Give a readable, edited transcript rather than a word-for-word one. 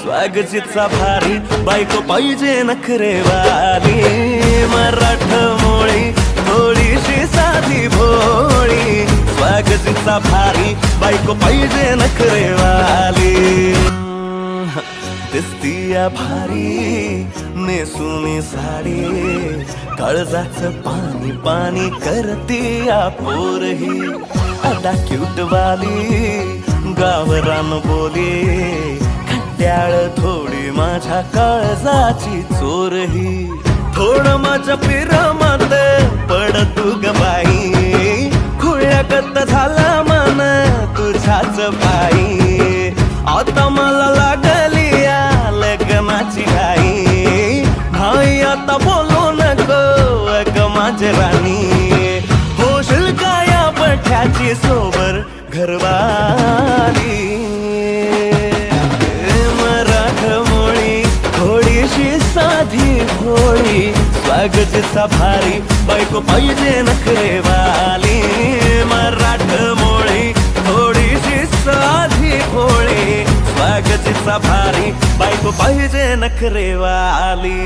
स्वागतीचा भारी बायको पाहिजे नखरेवाली मराठमोळी थोडीशी साधी भोळी स्वागतीचा भारी बायको पाहिजे नखरेवाली दिसतीया भारी नेसुनी साडी काळजाच पाणी पाणी करतीया पोरही अदा क्यूट वाली गावरान बोली खट्याळ थोडी माझ्या काळजाची चोरही थोडं माझ्या पिरमत पड तू ग बाई खुळ्यागत झाला मन तुझ्याच पायी आता मला लागली या लग्नाची घाई भाई आता बोलू नको अग माझी राणी होशील का या पठ्याची सोबर घरवाली मराठमोळी थोडीशी साधी भोळी स्वागतीचा भारी बायको पाहिजे नखरेवाली मराठमोळी थोडीशी साधी भोळी स्वागतीचा भारी बायको पाहिजे नखरेवाली